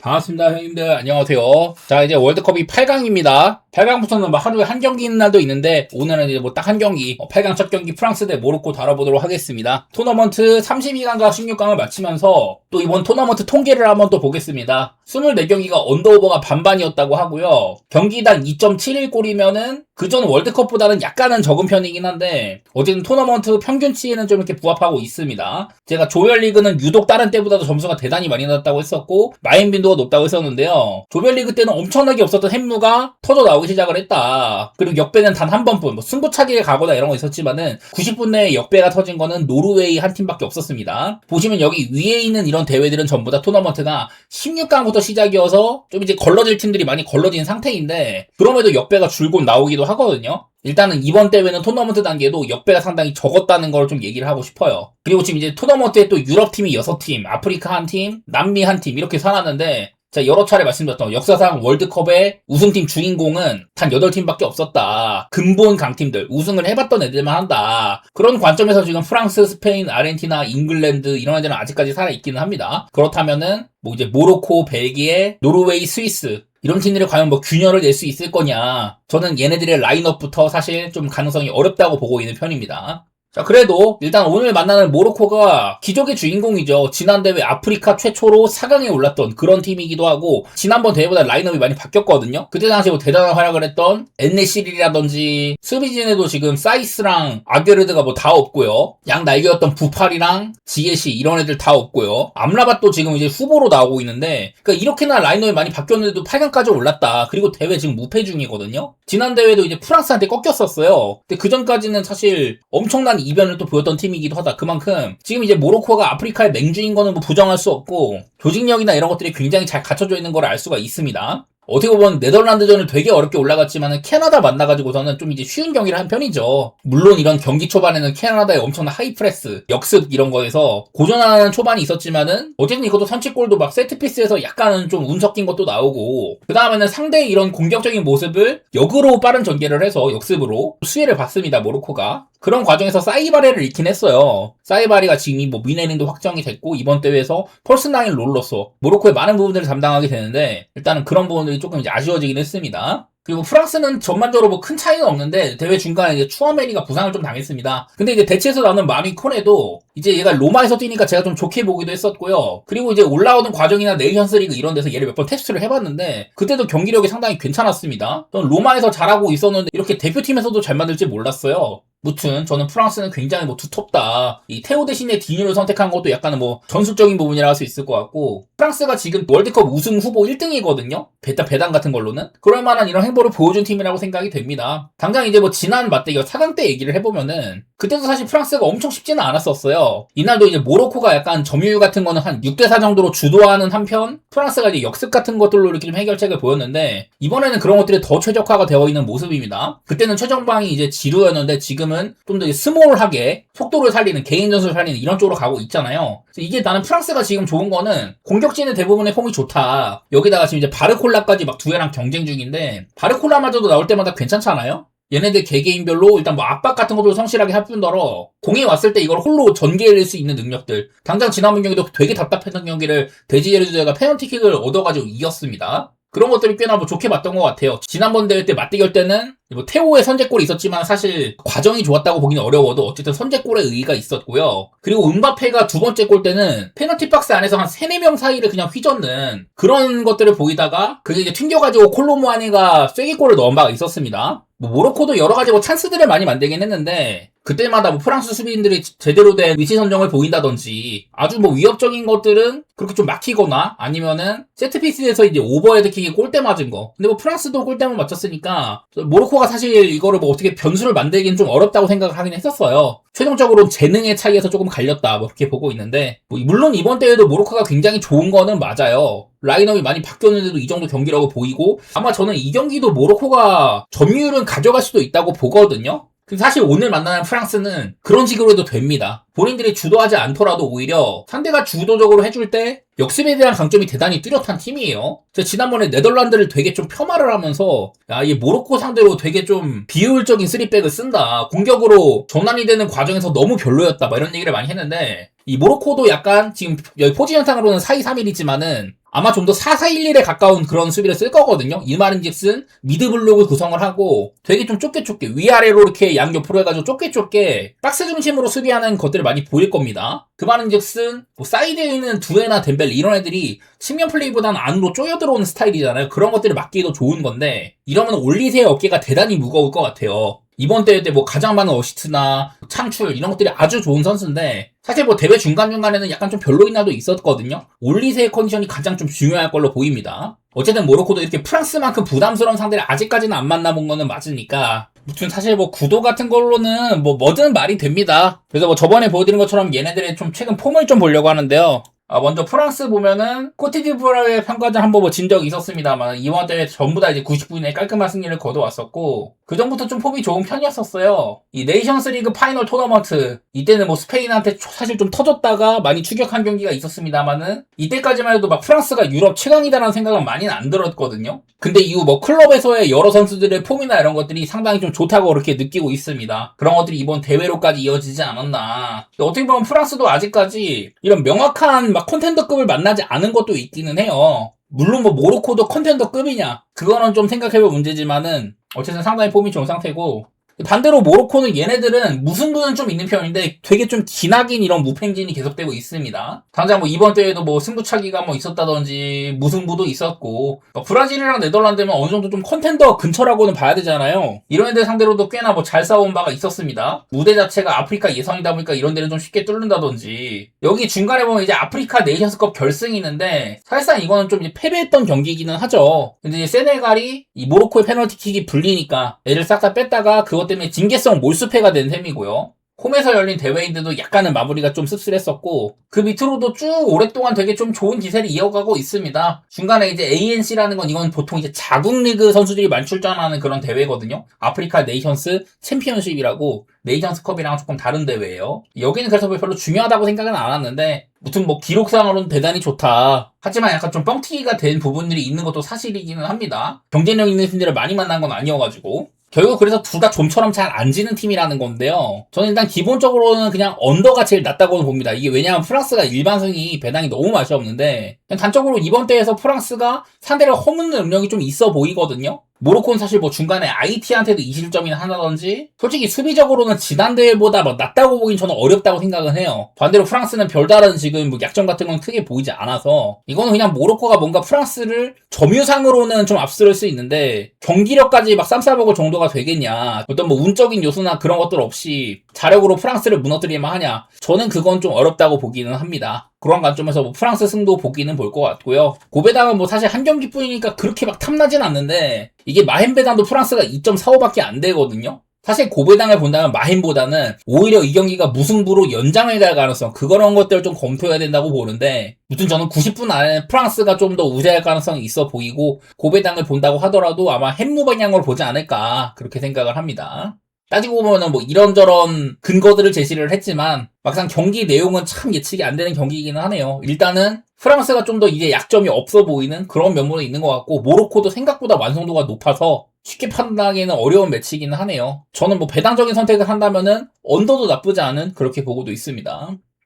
반갑습니다, 형님들. 안녕하세요. 자, 이제 월드컵이 8강입니다. 8강부터는 하루에 한 경기 있는 날도 있는데, 오늘은 이제 딱 한 경기, 8강 첫 경기 프랑스 대 모로코 다뤄보도록 하겠습니다. 토너먼트 32강과 16강을 마치면서, 또 이번 토너먼트 통계를 한번 또 보겠습니다. 24경기가 언더오버가 반반이었다고 하고요. 경기당 2.71골이면은, 그전 월드컵보다는 약간은 적은 편이긴 한데, 어쨌든 토너먼트 평균치에는 좀 이렇게 부합하고 있습니다. 제가 조별리그는 유독 다른 때보다도 점수가 대단히 많이 났다고 했었고, 마인 빈도가 높다고 했었는데요. 조별리그 때는 엄청나게 없었던 햄무가 터져 나오기 시작을 했다. 그리고 역배는 단 한 번뿐, 승부차기에 가거나 이런 거 있었지만은 90분 내에 역배가 터진 거는 노르웨이 한 팀밖에 없었습니다. 보시면 여기 위에 있는 이런 대회들은 전부 다 토너먼트가 16강부터 시작이어서 좀 이제 걸러질 팀들이 많이 걸러진 상태인데, 그럼에도 역배가 줄곧 나오기도 하거든요. 일단은 이번 대회는 토너먼트 단계도 역배가 상당히 적었다는 걸 좀 얘기를 하고 싶어요. 그리고 지금 이제 토너먼트에 또 유럽팀이 6팀, 아프리카 한 팀, 남미 한 팀 이렇게 살았는데, 자, 여러 차례 말씀드렸던 역사상 월드컵의 우승팀 주인공은 단 8팀밖에 없었다. 근본 강팀들, 우승을 해봤던 애들만 한다. 그런 관점에서 지금 프랑스, 스페인, 아르헨티나, 잉글랜드 이런 애들은 아직까지 살아있기는 합니다. 그렇다면은 이제 모로코, 벨기에, 노르웨이, 스위스 이런 팀들이 과연 균열을 낼 수 있을 거냐. 저는 얘네들의 라인업부터 사실 좀 가능성이 어렵다고 보고 있는 편입니다. 자, 그래도 일단 오늘 만나는 모로코가 기적의 주인공이죠. 지난 대회 아프리카 최초로 4강에 올랐던 그런 팀이기도 하고, 지난번 대회보다 라인업이 많이 바뀌었거든요. 그때 당시 대단한 활약을 했던 엔네시리라든지 스비진에도 지금 사이스랑 아게르드가 다 없고요. 양 날개였던 부팔이랑 지에시 이런 애들 다 없고요. 암라밭도 지금 이제 후보로 나오고 있는데, 그러니까 이렇게나 라인업이 많이 바뀌었는데도 8강까지 올랐다. 그리고 대회 지금 무패 중이거든요. 지난 대회도 이제 프랑스한테 꺾였었어요. 근데 그 전까지는 사실 엄청난 이변을 또 보였던 팀이기도 하다. 그만큼 지금 이제 모로코가 아프리카의 맹주인 거는 부정할 수 없고, 조직력이나 이런 것들이 굉장히 잘 갖춰져 있는 걸 알 수가 있습니다. 어떻게 보면 네덜란드전을 되게 어렵게 올라갔지만은 캐나다 만나가지고서는 좀 이제 쉬운 경기를 한 편이죠. 물론 이런 경기 초반에는 캐나다의 엄청난 하이프레스, 역습 이런 거에서 고전하는 초반이 있었지만은, 어쨌든 이것도 선취골도 세트피스에서 약간은 좀 운 섞인 것도 나오고, 그 다음에는 상대의 이런 공격적인 모습을 역으로 빠른 전개를 해서 역습으로 수혜를 받습니다, 모로코가. 그런 과정에서 사이바레를 잃긴 했어요. 사이바레가 지금 미네린도 확정이 됐고, 이번 대회에서 펄스9 롤러서 모로코의 많은 부분들을 담당하게 되는데, 일단은 그런 부분들이 조금 이제 아쉬워지긴 했습니다. 그리고 프랑스는 전반적으로 큰 차이는 없는데, 대회 중간에 이제 추어메리가 부상을 좀 당했습니다. 근데 이제 대체에서 나오는 마미 코네도 이제 얘가 로마에서 뛰니까 제가 좀 좋게 보기도 했었고요. 그리고 이제 올라오는 과정이나 네이션스 리그 이런 데서 얘를 몇 번 테스트를 해봤는데, 그때도 경기력이 상당히 괜찮았습니다. 저는 로마에서 잘하고 있었는데 이렇게 대표팀에서도 잘 만들지 몰랐어요. 무튼 저는 프랑스는 굉장히 두텁다. 이 테오 대신에 디뉴를 선택한 것도 약간은 전술적인 부분이라 할 수 있을 것 같고, 프랑스가 지금 월드컵 우승 후보 1등이거든요. 배당 같은 걸로는. 그럴 만한 이런 행보를 보여준 팀이라고 생각이 됩니다. 당장 이제 지난 맞대결 4강 때 얘기를 해보면은, 그때도 사실 프랑스가 엄청 쉽지는 않았었어요. 이날도 이제 모로코가 약간 점유율 같은 거는 한 6대4 정도로 주도하는 한편, 프랑스가 이제 역습 같은 것들로 이렇게 좀 해결책을 보였는데, 이번에는 그런 것들이 더 최적화가 되어 있는 모습입니다. 그때는 최전방이 이제 지루였는데, 지금은 좀 더 스몰하게 속도를 살리는, 개인 전술을 살리는 이런 쪽으로 가고 있잖아요. 그래서 이게 나는 프랑스가 지금 좋은 거는 공격진의 대부분의 폼이 좋다. 여기다가 지금 이제 바르콜라까지 두 애랑 경쟁 중인데, 바르콜라마저도 나올 때마다 괜찮잖아요? 얘네들 개개인별로 일단 압박 같은 것도 성실하게 할 뿐더러 공이 왔을 때 이걸 홀로 전개해낼 수 있는 능력들. 당장 지난번 경기도 되게 답답했던 경기를 데지에르주가 페널티킥을 얻어가지고 이겼습니다. 그런 것들이 꽤나 좋게 봤던 것 같아요. 지난번 대회 때 맞대결 때는 테오의 선제골이 있었지만 사실 과정이 좋았다고 보기는 어려워도 어쨌든 선제골의 의의가 있었고요. 그리고 음바페가 두 번째 골 때는 페널티 박스 안에서 한 3, 4명 사이를 그냥 휘젓는 그런 것들을 보이다가, 그게 이제 튕겨가지고 콜로무아니가 쐐기골을 넣은 바가 있었습니다. 모로코도 여러 가지 찬스들을 많이 만들긴 했는데, 그때마다 프랑스 수비인들이 제대로 된 위치 선정을 보인다든지, 아주 위협적인 것들은 그렇게 좀 막히거나, 아니면은 세트피스에서 이제 오버헤드킥에 골대 맞은 거. 근데 프랑스도 골대만 맞췄으니까 모로코가 사실 이거를 어떻게 변수를 만들기는 좀 어렵다고 생각을 하긴 했었어요. 최종적으로 재능의 차이에서 조금 갈렸다 그렇게 보고 있는데, 물론 이번 대회도 모로코가 굉장히 좋은 거는 맞아요. 라인업이 많이 바뀌었는데도 이 정도 경기라고 보이고, 아마 저는 이 경기도 모로코가 점유율은 가져갈 수도 있다고 보거든요. 근데 사실 오늘 만나는 프랑스는 그런 식으로 해도 됩니다. 본인들이 주도하지 않더라도 오히려 상대가 주도적으로 해줄 때 역습에 대한 강점이 대단히 뚜렷한 팀이에요. 제가 지난번에 네덜란드를 되게 좀 폄하를 하면서, 이 모로코 상대로 되게 좀 비효율적인 3백을 쓴다, 공격으로 전환이 되는 과정에서 너무 별로였다 이런 얘기를 많이 했는데, 이 모로코도 약간 지금 여기 포지션상으로는 4-2-3-1이지만은 아마 좀 더 4-4-1-1에 가까운 그런 수비를 쓸 거거든요. 이 말인즉슨 미드 블록을 구성을 하고 되게 좀 좁게 위아래로 이렇게 양옆으로 해가지고 좁게 박스 중심으로 수비하는 것들을 많이 보일 겁니다. 그 말인즉슨 뭐 사이드에 있는 두에나 덴벨 이런 애들이 측면 플레이보다는 안으로 쪼여 들어오는 스타일이잖아요. 그런 것들을 막기도 좋은 건데 이러면 올리세의 어깨가 대단히 무거울 것 같아요. 이번 대회 때 뭐 가장 많은 어시스트나 창출 이런 것들이 아주 좋은 선수인데 사실 뭐 대회 중간중간에는 약간 좀 별로인 날도 있었거든요. 올리세의 컨디션이 가장 좀 중요할 걸로 보입니다. 어쨌든 모로코도 이렇게 프랑스만큼 부담스러운 상대를 아직까지는 안 만나본 거는 맞으니까 무튼 사실 뭐 구도 같은 걸로는 뭐든 말이 됩니다. 그래서 뭐 저번에 보여드린 것처럼 얘네들의 좀 최근 폼을 좀 보려고 하는데요. 먼저 프랑스 보면은 코트디부아르의 평가전 한번 진 적이 있었습니다만 이번 대회 전부 다 이제 90분 이내 깔끔한 승리를 거둬왔었고 그 전부터 좀 폼이 좋은 편이었었어요. 이 네이션스 리그 파이널 토너먼트 이때는 뭐 스페인한테 사실 좀 터졌다가 많이 추격한 경기가 있었습니다만은 이때까지만 해도 막 프랑스가 유럽 최강이다라는 생각은 많이는 안 들었거든요. 근데 이후 뭐 클럽에서의 여러 선수들의 폼이나 이런 것들이 상당히 좀 좋다고 그렇게 느끼고 있습니다. 그런 것들이 이번 대회로까지 이어지지 않았나. 어떻게 보면 프랑스도 아직까지 이런 명확한 막 콘텐더급을 만나지 않은 것도 있기는 해요. 물론 뭐 모로코도 콘텐더급이냐 그거는 좀 생각해볼 문제지만은 어쨌든 상당히 폼이 좋은 상태고 반대로 모로코는 얘네들은 무승부는 좀 있는 편인데 되게 좀 기나긴 이런 무팽진이 계속되고 있습니다. 당장 뭐 이번 대회도 뭐 승부차기가 뭐 있었다든지 무승부도 있었고 브라질이랑 네덜란드면 어느 정도 좀 컨텐더 근처라고는 봐야 되잖아요. 이런 애들 상대로도 꽤나 뭐 잘 싸운 바가 있었습니다. 무대 자체가 아프리카 예선이다 보니까 이런 데는 좀 쉽게 뚫는다든지 여기 중간에 보면 이제 아프리카 네이션스컵 결승이 있는데 사실상 이거는 좀 이제 패배했던 경기이기는 하죠. 근데 이제 세네갈이 이 모로코의 페널티킥이 불리니까 애를 싹 다 뺐다가 그것 때문에 징계성 몰수패가 된 셈이고요. 홈에서 열린 대회인데도 약간은 마무리가 좀 씁쓸했었고 그 밑으로도 쭉 오랫동안 되게 좀 좋은 기세를 이어가고 있습니다. 중간에 이제 ANC라는 건 이건 보통 이제 자국 리그 선수들이 많이 출전하는 그런 대회거든요. 아프리카 네이션스 챔피언십이라고 네이션스컵이랑 조금 다른 대회예요. 여기는 그래서 별로 중요하다고 생각은 안 왔는데 무튼 뭐 기록상으로는 대단히 좋다. 하지만 약간 좀 뻥튀기가 된 부분들이 있는 것도 사실이기는 합니다. 경쟁력 있는 팀들을 많이 만난 건 아니어가지고 결국 그래서 둘 다 좀처럼 잘 안 지는 팀이라는 건데요. 저는 일단 기본적으로는 그냥 언더가 제일 낫다고 봅니다. 이게 왜냐하면 프랑스가 일반승이 배당이 너무 맛이 없는데 그냥 단적으로 이번 대회에서 프랑스가 상대를 허무는 능력이 좀 있어 보이거든요. 모로코는 사실 뭐 중간에 IT한테도 20점이나 한다든지 솔직히 수비적으로는 지난 대회보다 막 낫다고 보긴 저는 어렵다고 생각은 해요. 반대로 프랑스는 별다른 지금 뭐 약점 같은 건 크게 보이지 않아서 이거는 그냥 모로코가 뭔가 프랑스를 점유상으로는 좀 앞서를 수 있는데 경기력까지 막 쌈싸먹을 정도가 되겠냐 어떤 뭐 운적인 요소나 그런 것들 없이 자력으로 프랑스를 무너뜨리만 하냐 저는 그건 좀 어렵다고 보기는 합니다. 그런 관점에서 뭐 프랑스 승도 보기는 볼 것 같고요. 고배당은 뭐 사실 한 경기뿐이니까 그렇게 막 탐나진 않는데 이게 마헨배당도 프랑스가 2.45밖에 안 되거든요. 사실 고배당을 본다면 마헨보다는 오히려 이 경기가 무승부로 연장을 갈 가능성 그런 것들을 좀 검토해야 된다고 보는데 무튼 저는 90분 안에 프랑스가 좀 더 우세할 가능성이 있어 보이고 고배당을 본다고 하더라도 아마 햄무 방향으로 보지 않을까 그렇게 생각을 합니다. 따지고 보면은 뭐 이런저런 근거들을 제시를 했지만 막상 경기 내용은 참 예측이 안 되는 경기이기는 하네요. 일단은 프랑스가 좀 더 이제 약점이 없어 보이는 그런 면모는 있는 것 같고 모로코도 생각보다 완성도가 높아서 쉽게 판단하기는 어려운 매치이기는 하네요. 저는 뭐 배당적인 선택을 한다면은 언더도 나쁘지 않은 그렇게 보고도 있습니다.